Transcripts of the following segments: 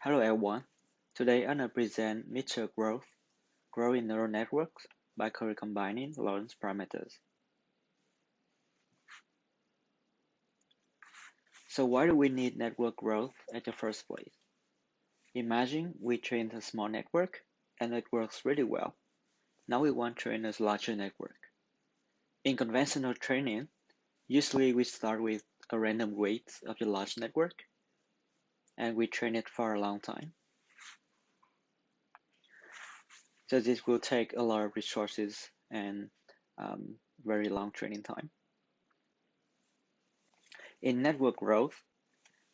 Hello everyone. Today I'm going to present MixtureGrowth, growing neural networks by recombining Lorentz parameters. So why do we need network growth at the first place? Imagine we trained a small network and it works really well. Now we want to train a larger network. In conventional training, usually we start with a random weight of the large network and we train it for a long time. So this will take a lot of resources and very long training time. In network growth,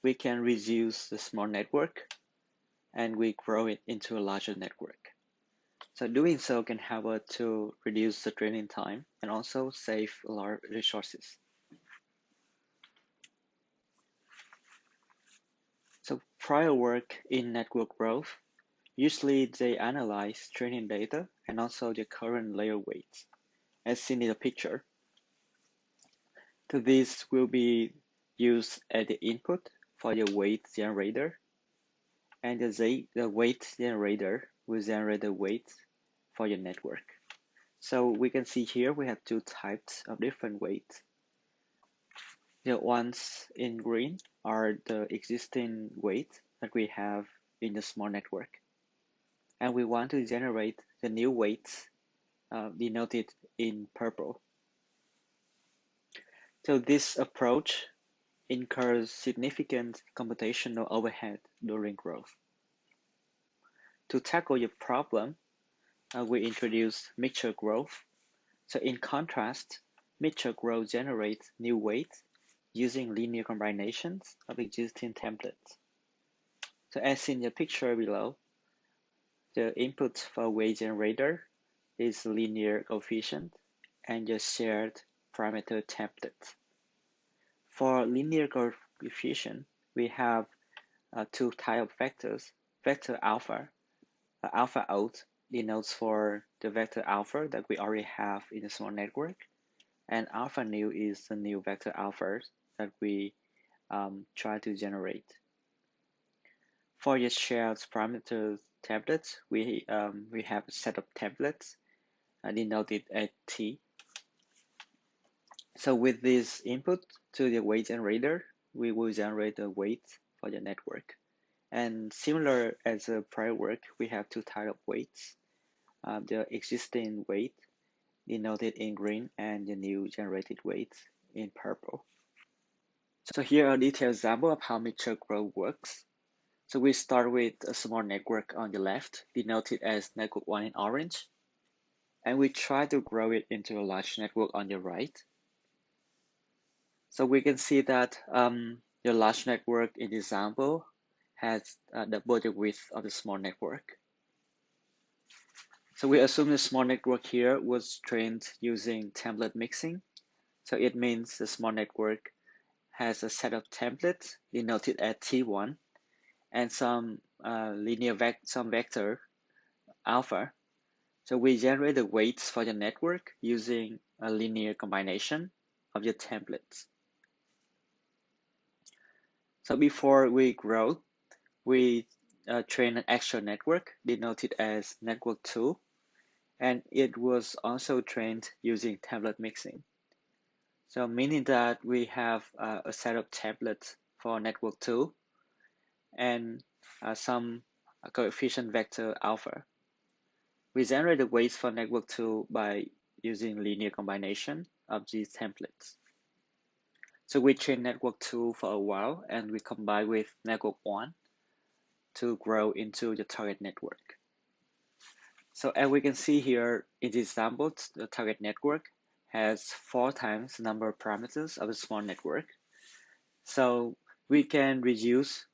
we can reduce the small network and we grow it into a larger network. So doing so can help us to reduce the training time and also save a lot of resources. So prior work in network growth, usually they analyze training data and also the current layer weights, as seen in the picture. So this will be used as the input for the weight generator, and the weight generator will generate the weight for your network. So we can see here we have two types of different weights. The ones in green are the existing weights that we have in the small network. And we want to generate the new weights denoted in purple. So this approach incurs significant computational overhead during growth. To tackle your problem, we introduce MixtureGrowth. So in contrast, MixtureGrowth generates new weights using linear combinations of existing templates. So as in the picture below, the input for weight generator is linear coefficient and the shared parameter template. For linear coefficient, we have two types of vectors. Vector alpha, alpha out denotes for the vector alpha that we already have in the small network, and alpha new is the new vector alpha that we try to generate. For the shared parameter templates, we have a set of templates denoted as T. So with this input to the weight generator, we will generate a weight for the network. And similar as the prior work, we have two types of weights. The existing weight denoted in green and the new generated weight in purple. So here are a detailed example of how MixtureGrowth works. So we start with a small network on the left, denoted as network 1 in orange, and we try to grow it into a large network on the right. So we can see that the large network in the example has double the width of the small network. So we assume the small network here was trained using template mixing. So it means the small network has a set of templates denoted as T1 and some vector alpha. So we generate the weights for the network using a linear combination of the templates. So before we grow, we train an extra network denoted as network 2, and it was also trained using template mixing. So meaning that we have a set of templates for network 2 and some coefficient vector alpha. We generate the weights for network 2 by using linear combination of these templates. So we train network 2 for a while and we combine with network 1 to grow into the target network. So as we can see here in this example, the target network has 4 times the number of parameters of a small network. So we can reduce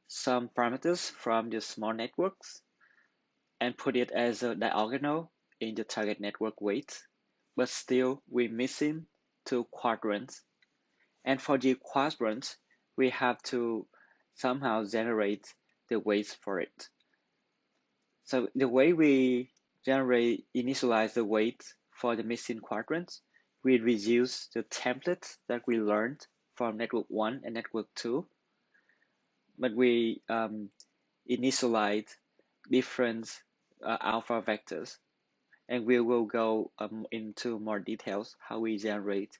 some parameters from the small networks and put it as a diagonal in the target network weight, but still we're missing 2 quadrants. And for the quadrants, we have to somehow generate the weights for it. So the way we initialize the weight for the missing quadrants, we reduce the templates that we learned from network 1 and network 2, but we initialize different alpha vectors. And we will go into more details how we generate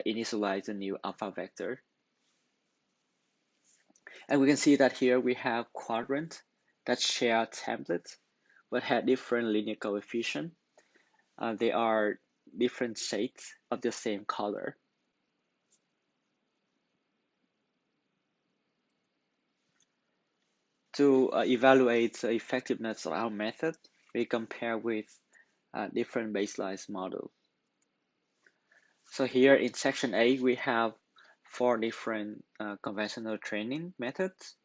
initialize a new alpha vector. And we can see that here we have quadrants that share templates but have different linear coefficient. They are different shades of the same color. To evaluate the effectiveness of our method, we compare with different baseline models. So here in section A, we have 4 different conventional training methods.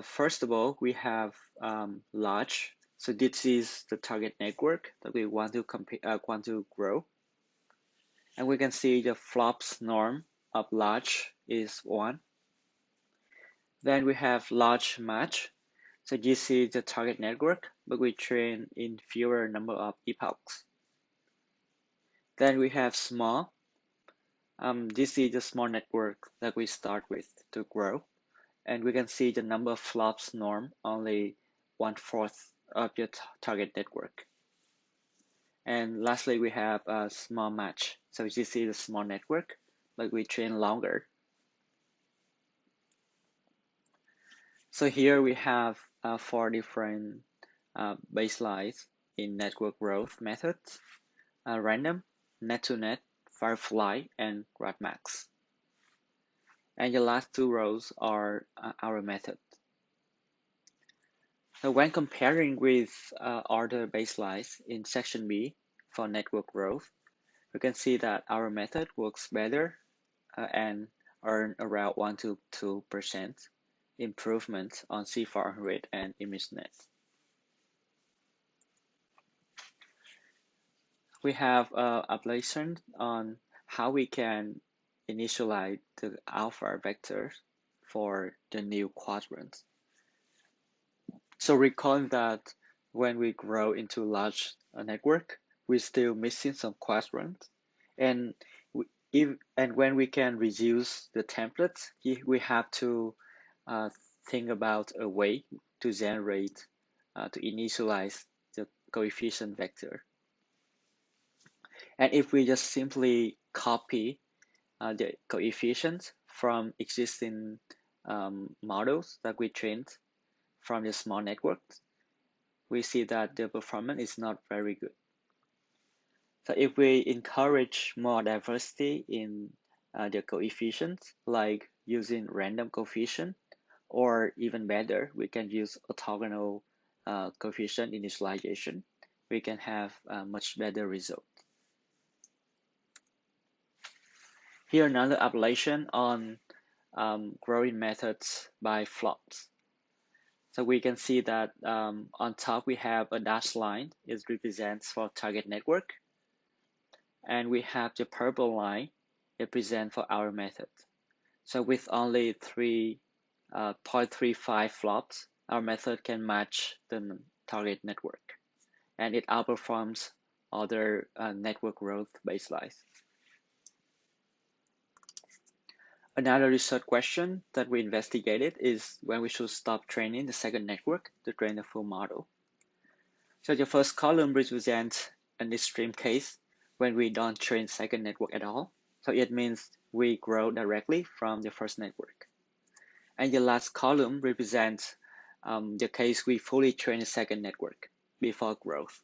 First of all, we have large. So this is the target network that we want to grow. And we can see the flops norm of large is 1. Then we have large match. So this is the target network, but we train in fewer number of epochs. Then we have small. This is the small network that we start with to grow. And we can see the number of flops norm only 1/4 of your target network. And lastly, we have a small match. So this is a small network, but we train longer. So here we have 4 different baselines in network growth methods: random, net-to-net, firefly, and grabmax. And the last 2 rows are our method. So when comparing with other baselines in section B for network growth, we can see that our method works better and earn around 1 to 2% improvement on CFAR rate and ImageNet. We have application on how we can initialize the alpha vectors for the new quadrant. So recall that when we grow into large network, we're still missing some quadrants, and when we can reduce the templates, we have to think about a way to generate to initialize the coefficient vector. And if we just simply copy the coefficients from existing models that we trained from the small networks, we see that the performance is not very good. So if we encourage more diversity in the coefficients, like using random coefficient, or even better, we can use orthogonal coefficient initialization, we can have a much better result. Here another application on growing methods by flops. So we can see that on top we have a dashed line. It represents for target network. And we have the purple line. It presents for our method. So with only 0.35 flops, our method can match the target network. And it outperforms other network growth baselines. Another research question that we investigated is when we should stop training the second network to train the full model. So the first column represents an extreme case when we don't train second network at all. So it means we grow directly from the first network. And the last column represents the case we fully train the second network before growth.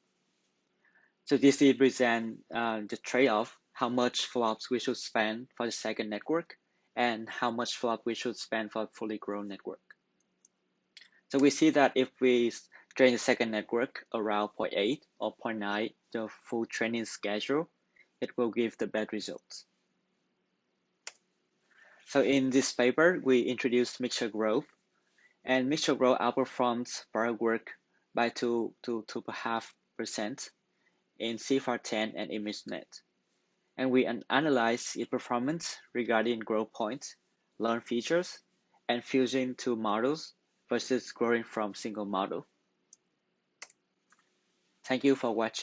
So this represents the trade-off, how much flops we should spend for the second network and how much flop we should spend for a fully grown network. So we see that if we train the second network around 0.8 or 0.9, the full training schedule, it will give the best results. So in this paper, we introduced MixtureGrowth, and MixtureGrowth outperforms prior work by 2 to 2.5% in CFAR10 and ImageNet. And we analyze its performance regarding growth points, learn features, and fusing two models versus growing from single model. Thank you for watching.